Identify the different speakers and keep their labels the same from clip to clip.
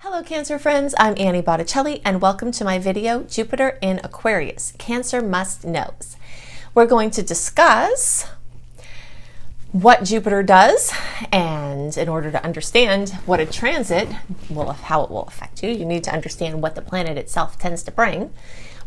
Speaker 1: Hello Cancer friends, I'm Annie Botticelli and welcome to my video, Jupiter in Aquarius, Cancer Must Knows. We're going to discuss what Jupiter does, and in order to understand what a transit how it will affect you, you need to understand what the planet itself tends to bring.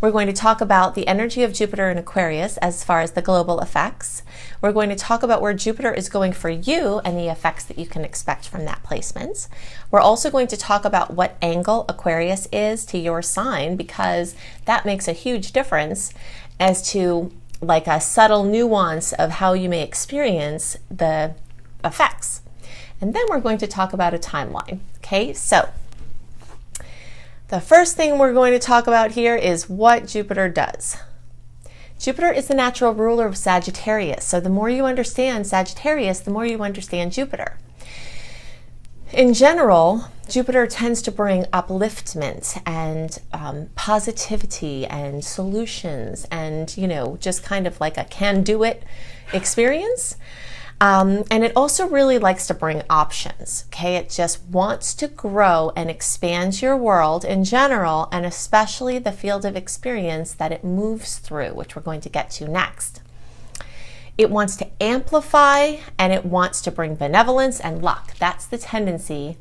Speaker 1: We're going to talk about the energy of Jupiter in Aquarius as far as the global effects. We're going to talk about where Jupiter is going for you and the effects that you can expect from that placement. We're also going to talk about what angle Aquarius is to your sign, because that makes a huge difference as to like a subtle nuance of how you may experience the effects. And then we're going to talk about a timeline. Okay, so the first thing we're going to talk about here is what Jupiter does. Jupiter is the natural ruler of Sagittarius. So the more you understand Sagittarius, the more you understand Jupiter. In general, Jupiter tends to bring upliftment and positivity and solutions and, just kind of like a can-do-it experience. And it also really likes to bring options, okay? It just wants to grow and expand your world in general, and especially the field of experience that it moves through, which we're going to get to next. It wants to amplify, and it wants to bring benevolence and luck. That's the tendency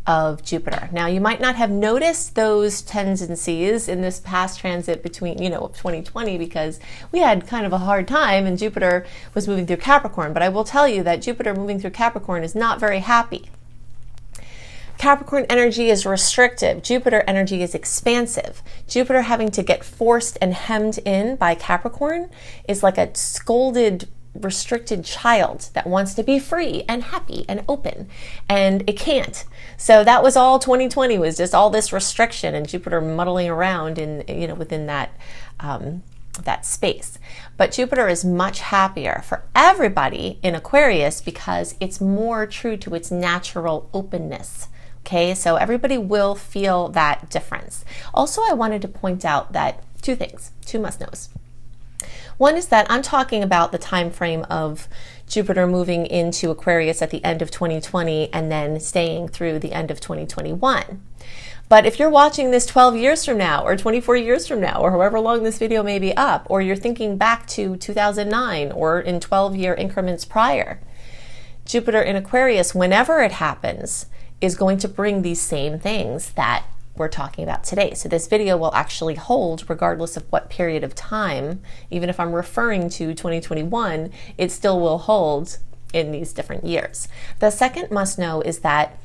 Speaker 1: of Jupiter. Now, you might not have noticed those tendencies in this past transit between, 2020, because we had kind of a hard time and Jupiter was moving through Capricorn. But I will tell you that Jupiter moving through Capricorn is not very happy. Capricorn energy is restrictive. Jupiter energy is expansive. Jupiter having to get forced and hemmed in by Capricorn is like a scolded, restricted child that wants to be free and happy and open, and it can't. So that was all 2020, was just all this restriction and Jupiter muddling around in within that that space. But Jupiter is much happier for everybody in Aquarius because it's more true to its natural openness. Okay, so everybody will feel that difference. Also, I wanted to point out that two must-knows. One is that I'm talking about the time frame of Jupiter moving into Aquarius at the end of 2020 and then staying through the end of 2021. But if you're watching this 12 years from now or 24 years from now or however long this video may be up, or you're thinking back to 2009 or in 12-year increments prior, Jupiter in Aquarius, whenever it happens, is going to bring these same things that we're talking about today. So this video will actually hold regardless of what period of time. Even if I'm referring to 2021, it still will hold in these different years. The second must know is that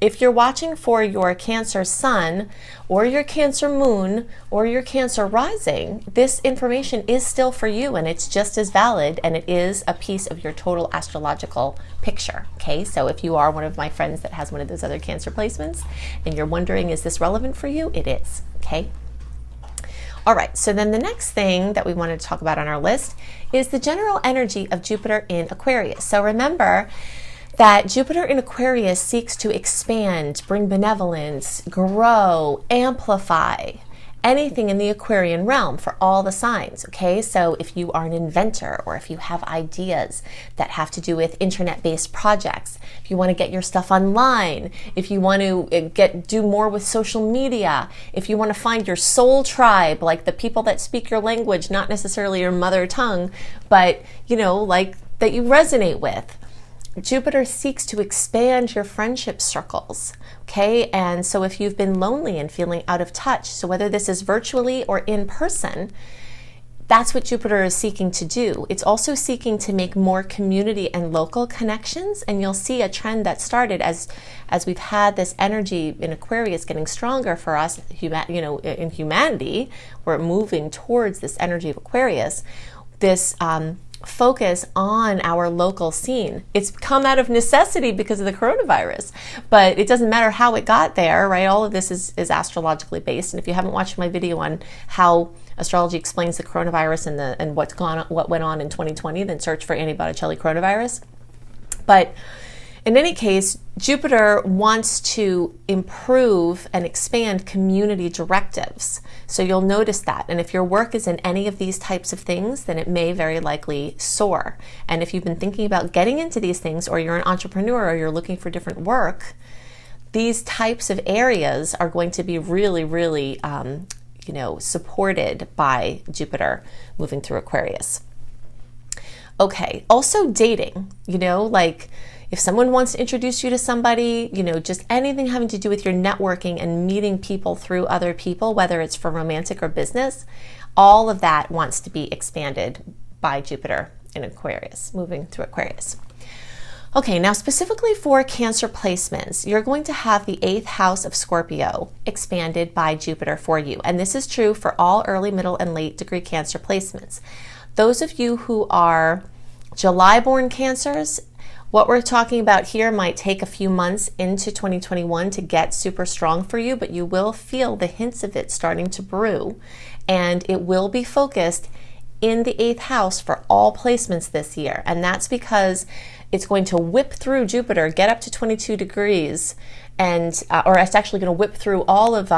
Speaker 1: if you're watching for your Cancer sun or your Cancer moon or your Cancer rising, this information is still for you and it's just as valid, and it is a piece of your total astrological picture. Okay, so if you are one of my friends that has one of those other Cancer placements and you're wondering, is this relevant for you? It is. Okay. All right, so then the next thing that we wanted to talk about on our list is the general energy of Jupiter in Aquarius. So remember that Jupiter in Aquarius seeks to expand, bring benevolence, grow, amplify anything in the Aquarian realm for all the signs, okay? So if you are an inventor, or if you have ideas that have to do with internet-based projects, if you want to get your stuff online, if you want to do more with social media, if you want to find your soul tribe, like the people that speak your language, not necessarily your mother tongue, but like that you resonate with, Jupiter seeks to expand your friendship circles, okay? And so if you've been lonely and feeling out of touch, so whether this is virtually or in person, that's what Jupiter is seeking to do. It's also seeking to make more community and local connections, and you'll see a trend that started as we've had this energy in Aquarius getting stronger for us, in humanity. We're moving towards this energy of Aquarius, this focus on our local scene. It's come out of necessity because of the coronavirus, but it doesn't matter how it got there, right? All of this is astrologically based. And if you haven't watched my video on how astrology explains the coronavirus and what went on in 2020, then search for Annie Botticelli coronavirus. But in any case, Jupiter wants to improve and expand community directives. So you'll notice that. And if your work is in any of these types of things, then it may very likely soar. And if you've been thinking about getting into these things, or you're an entrepreneur, or you're looking for different work, these types of areas are going to be really, really, you know, supported by Jupiter moving through Aquarius. Okay, also dating, you know, like if someone wants to introduce you to somebody, you know, just anything having to do with your networking and meeting people through other people, whether it's for romantic or business, all of that wants to be expanded by Jupiter in Aquarius, moving through Aquarius. Okay, now specifically for Cancer placements, you're going to have the 8th house of Scorpio expanded by Jupiter for you. And this is true for all early, middle, and late degree Cancer placements. Those of you who are July-born Cancers, what we're talking about here might take a few months into 2021 to get super strong for you, but you will feel the hints of it starting to brew, and it will be focused in the 8th house for all placements this year. And that's because it's going to whip through Jupiter, get up to 22 degrees, and or it's actually going to whip through all of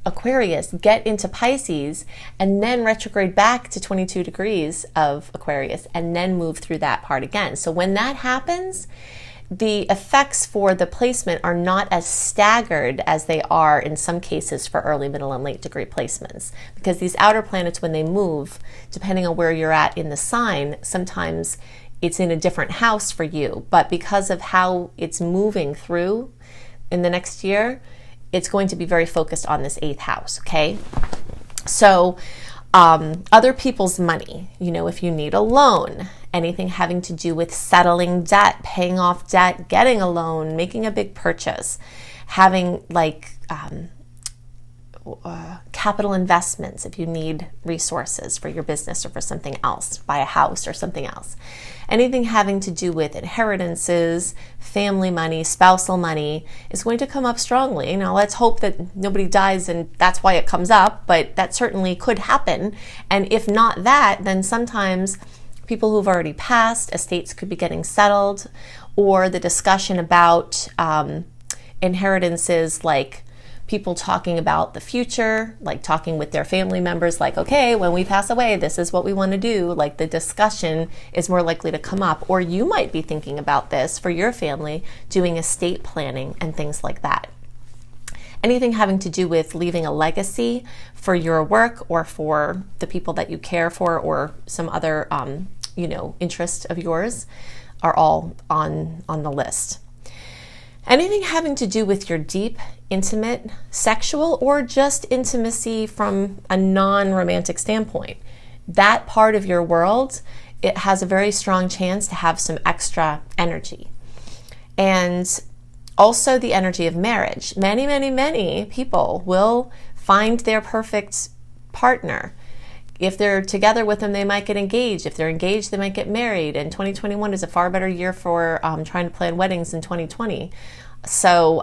Speaker 1: Aquarius, get into Pisces, and then retrograde back to 22 degrees of Aquarius, and then move through that part again. So when that happens, the effects for the placement are not as staggered as they are in some cases for early, middle, and late degree placements. Because these outer planets, when they move, depending on where you're at in the sign, sometimes it's in a different house for you. But because of how it's moving through in the next year, it's going to be very focused on this 8th house, okay? So other people's money, you know, if you need a loan, anything having to do with settling debt, paying off debt, getting a loan, making a big purchase, having like capital investments if you need resources for your business or for something else, buy a house or something else. Anything having to do with inheritances, family money, spousal money is going to come up strongly. Now, let's hope that nobody dies and that's why it comes up, but that certainly could happen. And if not that, then sometimes people who've already passed, estates could be getting settled, or the discussion about inheritances, like people talking about the future, like talking with their family members, like, okay, when we pass away, this is what we want to do. Like the discussion is more likely to come up. Or you might be thinking about this for your family, doing estate planning and things like that. Anything having to do with leaving a legacy for your work or for the people that you care for, or some other, you know, interest of yours, are all on the list. Anything having to do with your deep, intimate, sexual, or just intimacy from a non-romantic standpoint, that part of your world, it has a very strong chance to have some extra energy. And also the energy of marriage. Many, many, many people will find their perfect partner. If they're together with them, they might get engaged. If they're engaged, they might get married. And 2021 is a far better year for trying to plan weddings than 2020. So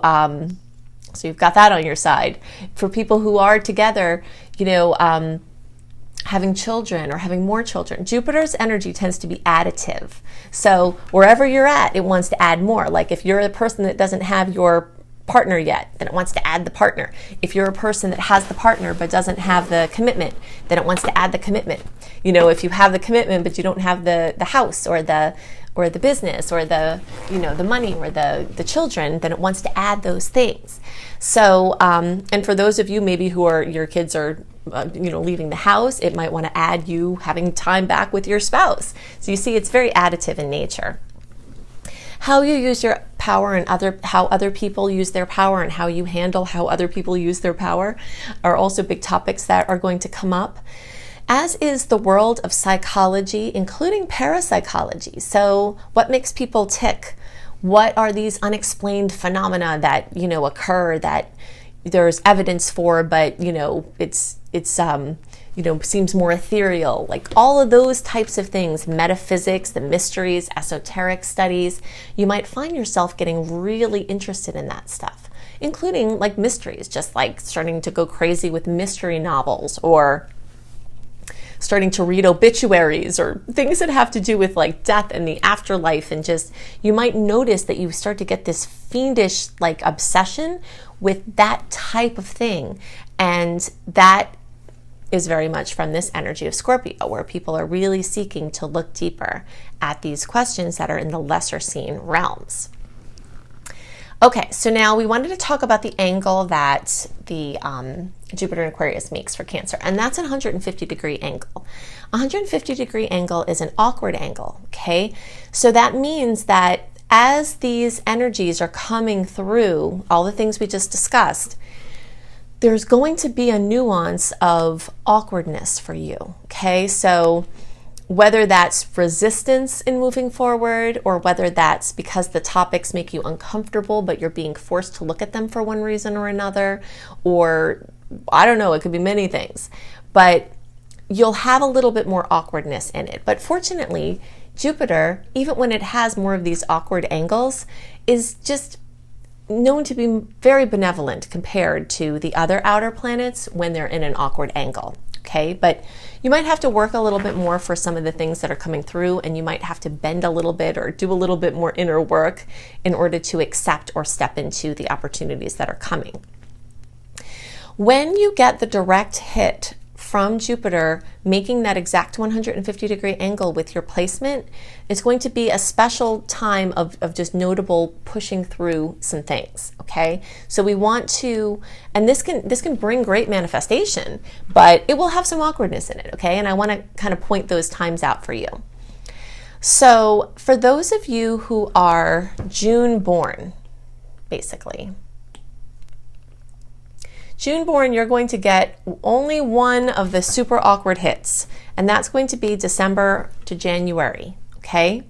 Speaker 1: you've got that on your side. For people who are together, you know, having children or having more children, Jupiter's energy tends to be additive. So wherever you're at, it wants to add more. Like if you're a person that doesn't have your partner yet, then it wants to add the partner. If you're a person that has the partner but doesn't have the commitment, then it wants to add the commitment. You know, if you have the commitment but you don't have the house or the business or the, you know, the money or the children, then it wants to add those things. So and for those of you maybe who are, your kids are you know, leaving the house, it might want to add you having time back with your spouse. So you see, it's very additive in nature. How you use your power and how other people use their power, and how you handle how other people use their power are also big topics that are going to come up, as is the world of psychology, including parapsychology. So what makes people tick? What are these unexplained phenomena that, you know, occur that there's evidence for, but, you know, it's you know, seems more ethereal, like all of those types of things, metaphysics, the mysteries, esoteric studies. You might find yourself getting really interested in that stuff, including like mysteries, just like starting to go crazy with mystery novels, or starting to read obituaries, or things that have to do with like death and the afterlife. And just, you might notice that you start to get this fiendish like obsession with that type of thing. And that is very much from this energy of Scorpio, where people are really seeking to look deeper at these questions that are in the lesser seen realms. Okay, so now we wanted to talk about the angle that the Jupiter in Aquarius makes for Cancer, and that's a 150-degree angle. A 150-degree angle is an awkward angle, okay? So that means that as these energies are coming through, all the things we just discussed, there's going to be a nuance of awkwardness for you, okay? So whether that's resistance in moving forward, or whether that's because the topics make you uncomfortable, but you're being forced to look at them for one reason or another, or I don't know, it could be many things, but you'll have a little bit more awkwardness in it. But fortunately, Jupiter, even when it has more of these awkward angles, is just known to be very benevolent compared to the other outer planets when they're in an awkward angle. Okay, but you might have to work a little bit more for some of the things that are coming through, and you might have to bend a little bit or do a little bit more inner work in order to accept or step into the opportunities that are coming. When you get the direct hit from Jupiter making that exact 150-degree angle with your placement, it's going to be a special time of just notable pushing through some things, okay? So we want to, and this can bring great manifestation, but it will have some awkwardness in it, okay? And I want to kind of point those times out for you. So for those of you who are June born, basically, June born, you're going to get only one of the super awkward hits, and that's going to be December to January, okay?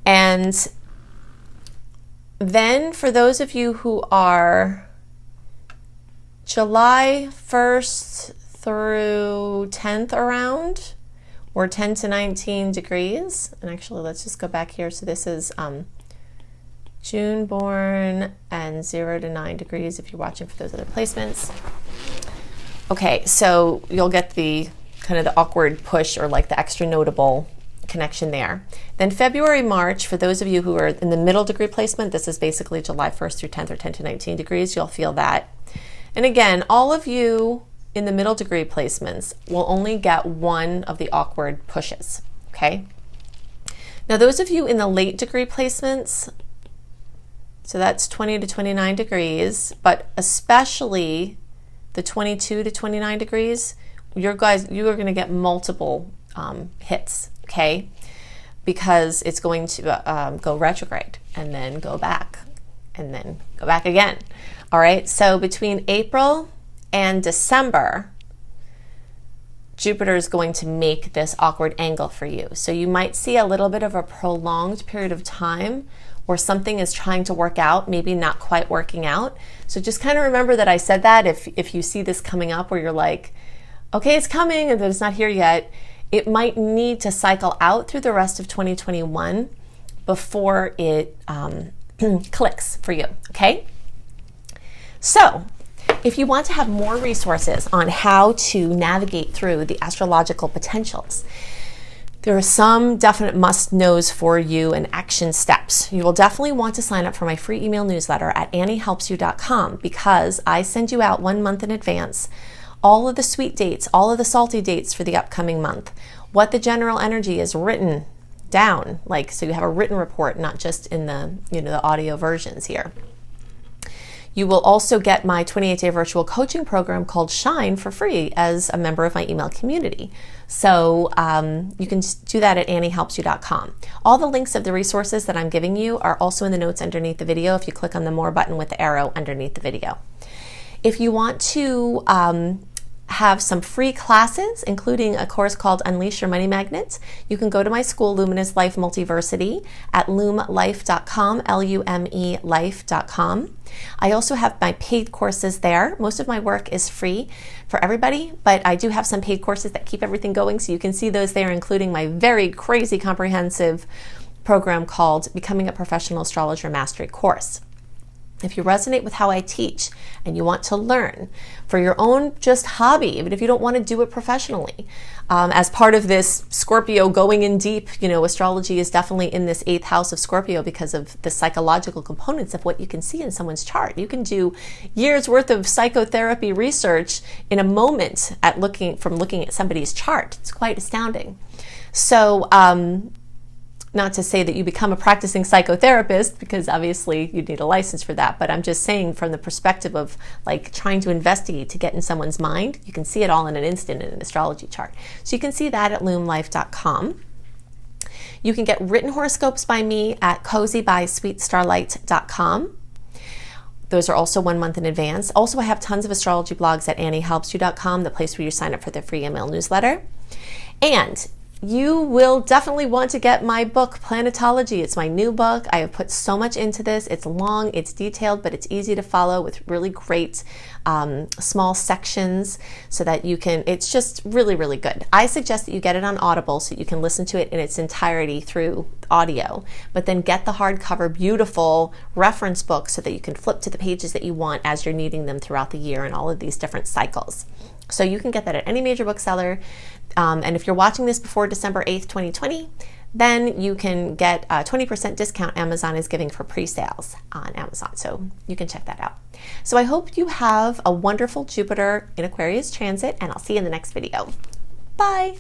Speaker 1: And then for those of you who are July 1st through 10th around, or 10 to 19 degrees, and actually let's just go back here. So this is June born and 0 to 9 degrees if you're watching for those other placements. Okay, so you'll get the kind of the awkward push or like the extra notable connection there. Then February, March, for those of you who are in the middle degree placement, this is basically July 1st through 10th or 10 to 19 degrees, you'll feel that. And again, all of you in the middle degree placements will only get one of the awkward pushes, okay? Now those of you in the late degree placements, so that's 20 to 29 degrees, but especially the 22 to 29 degrees, you are going to get multiple hits, okay? Because it's going to go retrograde and then go back and then go back again. All right, so between April and December, Jupiter is going to make this awkward angle for you. So you might see a little bit of a prolonged period of time where something is trying to work out, maybe not quite working out. So just kind of remember that I said that. If you see this coming up where you're like, okay, it's coming and it's not here yet, it might need to cycle out through the rest of 2021 before it clicks for you, okay? So if you want to have more resources on how to navigate through the astrological potentials, there are some definite must-knows for you and action steps. You will definitely want to sign up for my free email newsletter at anniehelpsyou.com, because I send you out 1 month in advance all of the sweet dates, all of the salty dates for the upcoming month, what the general energy is written down, like so you have a written report, not just in the the audio versions here. You will also get my 28-day virtual coaching program called Shine for free as a member of my email community. So you can do that at anniehelpsyou.com. All the links of the resources that I'm giving you are also in the notes underneath the video if you click on the More button with the arrow underneath the video. If you want to have some free classes, including a course called Unleash Your Money Magnet, you can go to my school, Luminous Life Multiversity, at lumelife.com, L-U-M-E life.com. I also have my paid courses there. Most of my work is free for everybody, but I do have some paid courses that keep everything going, so you can see those there, including my very crazy comprehensive program called Becoming a Professional Astrologer Mastery course. If you resonate with how I teach and you want to learn for your own just hobby, even if you don't want to do it professionally, as part of this Scorpio going in deep, astrology is definitely in this 8th house of Scorpio because of the psychological components of what you can see in someone's chart. You can do years worth of psychotherapy research in a moment from looking at somebody's chart. It's quite astounding. So not to say that you become a practicing psychotherapist, because obviously you'd need a license for that, but I'm just saying from the perspective of like trying to investigate to get in someone's mind, you can see it all in an instant in an astrology chart. So you can see that at lumlife.com. You can get written horoscopes by me at cozybysweetstarlight.com. Those are also 1 month in advance. Also, I have tons of astrology blogs at anniehelpsyou.com, the place where you sign up for the free email newsletter. And you will definitely want to get my book, Planetology. It's my new book. I have put so much into this. It's long, it's detailed, but it's easy to follow with really great small sections so that you can, it's just really, really good. I suggest that you get it on Audible so you can listen to it in its entirety through audio, but then get the hardcover, beautiful reference book so that you can flip to the pages that you want as you're needing them throughout the year and all of these different cycles. So you can get that at any major bookseller. And if you're watching this before December 8th, 2020, then you can get a 20% discount Amazon is giving for pre-sales on Amazon. So you can check that out. So I hope you have a wonderful Jupiter in Aquarius transit, and I'll see you in the next video. Bye.